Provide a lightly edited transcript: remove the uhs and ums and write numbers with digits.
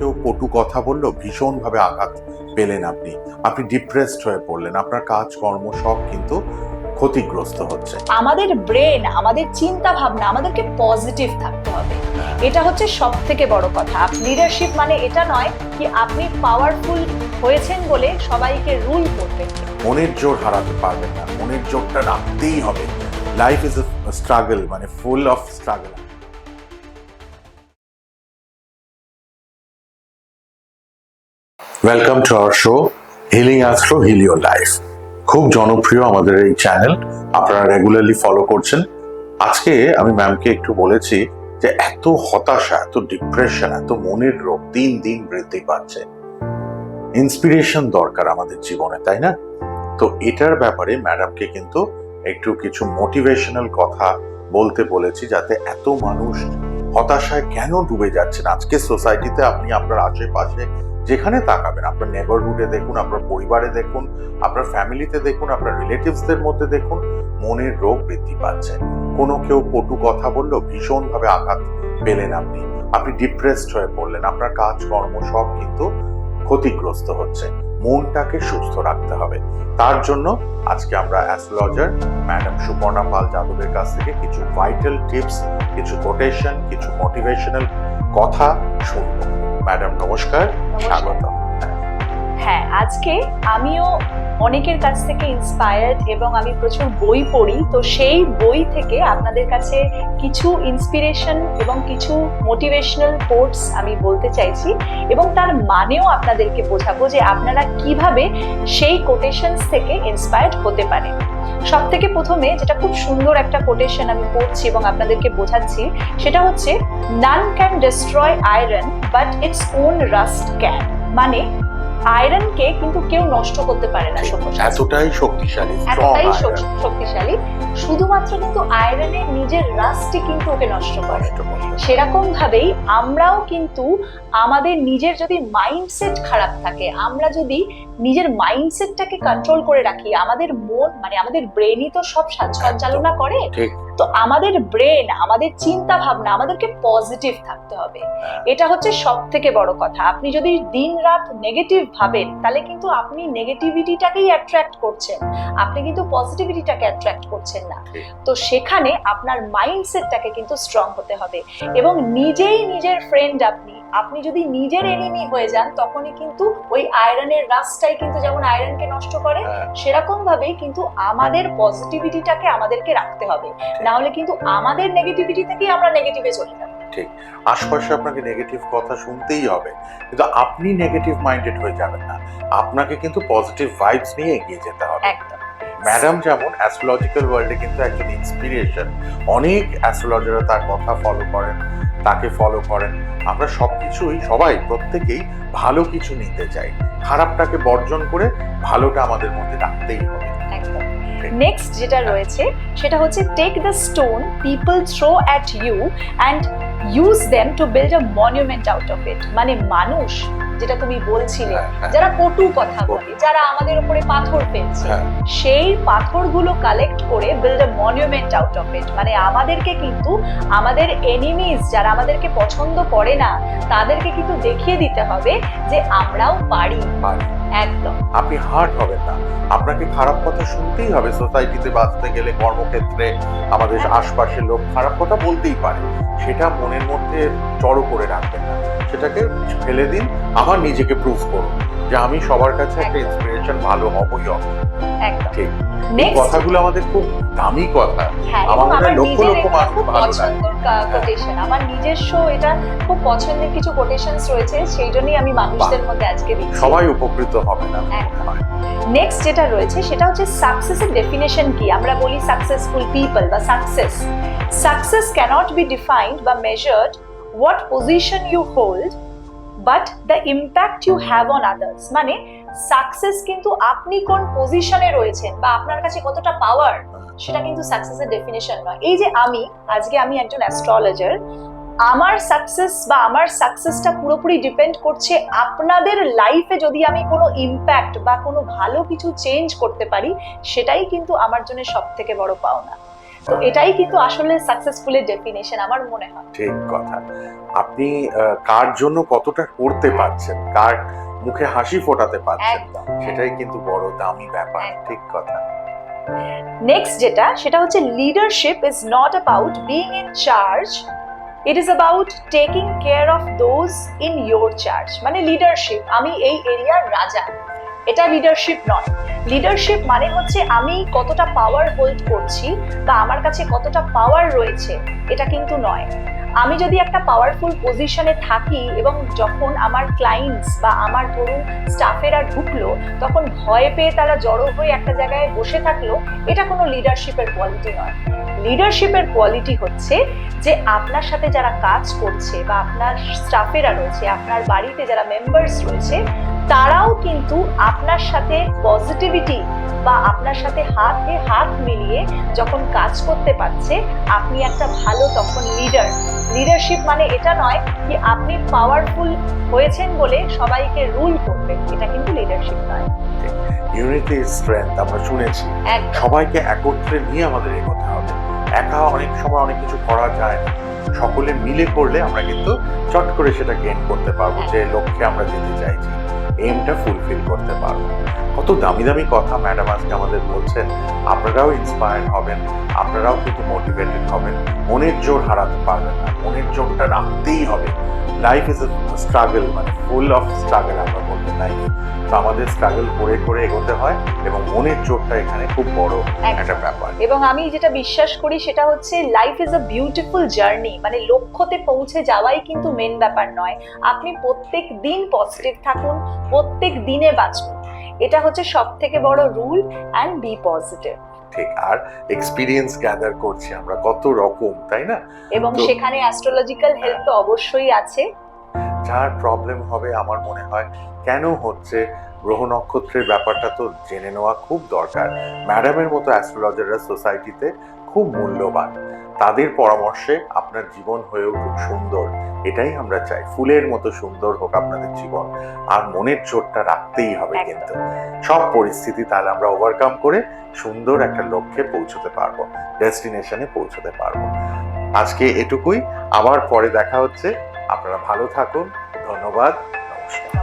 কেউ কটু কথা বললো, ভীষণভাবে আঘাত পেলেন, আপনি ডিপ্রেসড হয়ে পড়লেন, আপনার কাজকর্ম সব কিন্তু ক্ষতিগ্রস্ত হচ্ছে। আমাদের ব্রেন, আমাদের চিন্তা ভাবনা, আমাদেরকে পজিটিভ থাকতে হবে। এটা হচ্ছে সব থেকে বড় কথা। লিডারশিপ মানে এটা নয় কি আপনি পাওয়ারফুল হয়েছেন বলে সবাইকে রুল করবেন। মনের জোর হারাতে পারবেন না, মনের জোরটা রাখতেই হবে। লাইফ ইজ এ স্ট্রাগল, মানে full of struggle. Welcome to our show healing astro heal your life. খুব জনপ্রিয় আমাদের এই চ্যানেল, আপনারা রেগুলারলি ফলো করছেন। আজকে আমি ম্যামকে একটু বলেছি যে এত হতাশা, এত ডিপ্রেশন, এত মনের রোগ দিন দিন বৃদ্ধি পাচ্ছে, ইন্সপিরেশন দরকার আমাদের জীবনে, তাই না? তো এটার ব্যাপারে ম্যাডামকে কিন্তু একটু কিছু মোটিভেশনাল কথা বলতে বলেছি, যাতে এত মানুষ হতাশায় কেন ডুবে যাচ্ছেন আজকে সোসাইটিতে। আপনি আপনার আশেপাশে যেখানে তাকাবেন, আপনার নেবারহুডে দেখুন, আপনার পরিবারে দেখুন, আপনার ফ্যামিলিতে দেখুন, আপনার রিলেটিভসদের মধ্যে দেখুন, মনের রোগ বৃদ্ধি পাচ্ছে। কোনো কেউ কটু কথা বললো, ভীষণভাবে আঘাত পেলেন, আপনি ডিপ্রেসড হয়ে পড়লেন, আপনার কাজকর্ম সব কিন্তু ক্ষতিগ্রস্ত হচ্ছে। মনটাকে সুস্থ রাখতে হবে। তার জন্য আজকে আমরা অ্যাস্ট্রোলজার ম্যাডাম সুপর্ণা পাল যাদবের কাছ থেকে কিছু ভাইটাল টিপস, কিছু কোটেশন, কিছু মোটিভেশনাল কথা শুনবো। ম্যাডাম নমস্কার, স্বাগত। হ্যাঁ, আজকে আমিও অনেকের কাছ থেকে ইন্সপায়ার্ড এবং আমি প্রচুর বই পড়ি, তো সেই বই থেকে আপনাদের কাছে কিছু ইন্সপিরেশন এবং কিছু মোটিভেশনাল কোটস আমি বলতে চাইছি, এবং তার মানেও আপনাদেরকে বোঝাবো যে আপনারা কিভাবে সেই কোটেশনস থেকে ইন্সপায়ার্ড হতে পারেন। সব থেকে প্রথমে যেটা খুব সুন্দর একটা কোটেশন আমি পড়ছি এবং আপনাদেরকে বোঝাচ্ছি, সেটা হচ্ছে none can destroy iron but its own rust can. মানে আয়রনকে কিন্তু কেউ নষ্ট করতে পারে না, এতটাই শক্তিশালী, শক্তিশালী শুধুমাত্র কিন্তু আয়রনের নিজের রাস্টই কিন্তু ওকে নষ্ট করে। সেরকম ভাবেই আমরাও কিন্তু আমাদের নিজের যদি মাইন্ডসেট খারাপ থাকে, আমরা যদি নিজের মাইন্ডসেটটাকে কন্ট্রোল করে রাখি, আমাদের মন মানে আমাদের ব্রেনই তো সব সঞ্চালনা করে, তো আমাদের ব্রেন, আমাদের চিন্তা ভাবনা, আমাদেরকে পজিটিভ থাকতে হবে। এটা হচ্ছে সব থেকে বড় কথা। আপনি যদি দিন রাত নেগেটিভ ভাবেন, তাহলে কিন্তু আপনি নেগেটিভিটিটাকেই অ্যাট্রাক্ট করছেন, আপনি কিন্তু পজিটিভিটিটাকে অ্যাট্রাক্ট করছেন না। তো সেখানে আপনার মাইন্ডসেটটাকে কিন্তু স্ট্রং হতে হবে, এবং নিজেই নিজের ফ্রেন্ড। আপনি যদি নিজের এনিমি হয়ে যান, তখনই কিন্তু ওই আয়রনের রাস্টটাই কিন্তু যেমন আয়রনকে নষ্ট করে, সেরকম ভাবেই কিন্তু আমাদের পজিটিভিটিটাকে আমাদেরকে রাখতে হবে, না হলে কিন্তু আমাদের নেগেটিভিটি থেকেই আমরা নেগেটিভে চলে যাব। ঠিক, আশপাশে আপনাকে নেগেটিভ কথা শুনতেই হবে, কিন্তু আপনি নেগেটিভ মাইন্ডেড হয়ে যাবেন না, আপনাকে কিন্তু পজিটিভ ভাইবস নিয়ে এগিয়ে যেতে হবে। একদম। ম্যাডাম যেমন অ্যাস্ট্রোলজিক্যাল ওয়ার্ল্ডে কিন্তু একজন ইন্সপিরেশন, অনেক অ্যাস্ট্রোলজাররা তার কথা ফলো করেন, তাকে ফলো করেন। আমরা সবাই প্রত্যেকেই ভালো কিছু নিতে চাই, খারাপটাকে বর্জন করে ভালোটা আমাদের মধ্যে রাখতেই হবে। একদম। নেক্সট যেটা রয়েছে সেটা হচ্ছে take the stone people throw at you and use them to build a monument out of it. মানে মানুষ, যেটা তুমি বলছিলে, যারা কটু কথা বলে, যারা আমাদের উপরে পাথর ফেলছে, সেই পাথরগুলো কালেক্ট করে build a monument out of it. মানে আমাদেরকে কিন্তু আমাদের এনিমিজ, যারা আমাদেরকে পছন্দ করে না, তাদেরকে কিন্তু দেখিয়ে দিতে হবে যে আমরাও পারি। একদম। আপনি হার্ট হবেন না, আপনাকে খারাপ কথা শুনতেই হবে। সোসাইটিতে বাঁচতে গেলে, কর্মক্ষেত্রে আমাদের আশপাশের লোক খারাপ কথা বলতেই পারে, সেটা মনের মধ্যে জড়ো করে রাখবেন না, সেটাকে ফেলে দিন। আমার নিজেকে প্রুভ করুন যে আমি সবার কাছে একটা ইন্সপিরেশন, ভালো হবই হবে। ঠিক, এই কথাগুলো আমাদের খুব দামি কথা। আমার লক্ষ লক্ষ মানুষ ভালো কোটেশন, আমার নিজস্ব এটা খুব পছন্দের কিছু কোটেশনস রয়েছে, সেই জন্যই আমি মানুষদের মধ্যে আজকে দিচ্ছি। সবাই উপকৃত হবে না। নেক্সট যেটা রয়েছে সেটা হচ্ছে সাকসেসের ডেফিনেশন কি। আমরা বলি সাকসেসফুল পিপল বা সাকসেস ক্যানট বি ডিফাইন্ড বা measured what position you hold but the impact you have on others। মানে সাকসেস কিন্তু আপনি কোন পজিশনে রয়েছেন বা আপনার কাছে কতটা পাওয়ার, সেটা কিন্তু সাকসেসের ডেফিনেশন নয়। এই যে আজকে আমি একজন অ্যাস্ট্রোলজার, আমার সাকসেস বা আমার সাকসেসটা পুরোপুরি ডিপেন্ড করছে আপনাদের লাইফে যদি আমি কোনো ইম্প্যাক্ট বা কোনো ভালো কিছু চেঞ্জ করতে পারি, সেটাই কিন্তু আমার জন্য সব থেকে বড় পাওনা। তো এটাই কিন্তু আসলে সাকসেসফুলের ডেফিনেশন আমার মনে হয়। ঠিক কথা। আপনি কার জন্য কতটা করতে পারছেন, কার মুখে হাসি ফোটাতে পারছেন, একদম সেটাই কিন্তু বড় দামি ব্যাপার। একদম। ঠিক কথা। নেক্সট যেটা সেটা হচ্ছে leadership is not about being in charge, it is about taking care of those in your charge. মানে লিডারশিপ আমি এই এরিয়ার রাজা, এটা লিডারশিপ নয়। লিডারশিপ মানে হচ্ছে আমি কতটা পাওয়ার হোল্ড করছি বা আমার কাছে কতটা পাওয়ার রয়েছে, এটা কিন্তু নয়। আমি যদি একটা পাওয়ারফুল পজিশনে থাকি এবং যখন আমার ক্লায়েন্টস বা আমার ধরুন স্টাফেরা ঢুকলো তখন ভয় পেয়ে তারা জড়ো হয়ে একটা জায়গায় বসে থাকলো, এটা কোনো লিডারশিপের কোয়ালিটি নয়। লিডারশিপের কোয়ালিটি হচ্ছে যে আপনার সাথে যারা কাজ করছে বা আপনার স্টাফেরা রয়েছে, আপনার বাড়িতে যারা মেম্বার্স রয়েছে, তারাও কিন্তু আপনার সাথে পজিটিভিটি বা আপনার সাথে হাতে হাত মিলিয়ে যখন কাজ করতে পারছে, আপনি একটা ভালো তখন লিডার। লিডারশিপ মানে এটা নয় কি আপনি পাওয়ারফুল হয়েছেন বলে সবাইকে রুল করবেন, এটা কিন্তু লিডারশিপ নয়। ইউনিটি ইজ স্ট্রেংথ, আমরা শুনেছি। একদম সবাইকে একত্রে নিয়ে আমাদের এগোতে হবে। একা অনেক সময় অনেক কিছু করা যায় না, সকলে মিলে করলে আমরা কিন্তু চট করে সেটা গেইন করতে পারবো, যে লক্ষ্যে আমরা যেতে চাইছি, এমটা ফুলফিল করতে পারবো। কত দামি দামি কথা ম্যাডাম আজকে আমাদের বলছেন। আপনারাও ইন্সপায়ার্ড হবেন, আপনারাও কিন্তু মোটিভেটেড হবেন। মনের জোর হারাতে পারবেন না, মনের জোরটা রাখতেই হবে। লাইফ ইজ এ স্ট্রাগল, মানে ফুল অফ স্ট্রাগল আমরা বলবো লাইফ। তো আমাদের স্ট্রাগল করে করে এগোতে হয় এবং মনের জোরটা এখানে খুব বড় একটা ব্যাপার। এবং আমি যেটা বিশ্বাস করি সেটা হচ্ছে life is a beautiful journey, মানে লক্ষ্যতে পৌঁছে যাওয়াই কিন্তু মেন ব্যাপার নয়। আপনি প্রত্যেক দিন পজিটিভ থাকুন, প্রত্যেক দিনে বাঁচুন, এটা হচ্ছে সব থেকে বড় রুল। And B positive. ঠিক। আর এক্সপিরিয়েন্স গ্যাদার করছি আমরা কত রকম, তাই না? এবং তো- সেখানে অ্যাস্ট্রোলজিক্যাল হেল্প তো অবশ্যই আছে। যার প্রবলেম হবে আমার মনে হয় কেন হচ্ছে, গ্রহ নক্ষত্রের ব্যাপারটা তো জেনে নেওয়া খুব দরকার। ম্যাডামের মতো অ্যাস্ট্রোলজাররা সোসাইটিতে খুব মূল্যবান। তাদের পরামর্শে আপনার জীবন হয়ে উঠুক সুন্দর, এটাই আমরা চাই। ফুলের মতো সুন্দর হোক আপনাদের জীবন। আর মনের জোরটা রাখতেই হবে কিন্তু সব পরিস্থিতি, তাহলে আমরা ওভারকাম করে সুন্দর একটা লক্ষ্যে পৌঁছতে পারবো, ডেস্টিনেশনে পৌঁছতে পারবো। আজকে এটুকুই, আবার পরে দেখা হচ্ছে। আপনারা ভালো থাকুন। ধন্যবাদ, নমস্কার।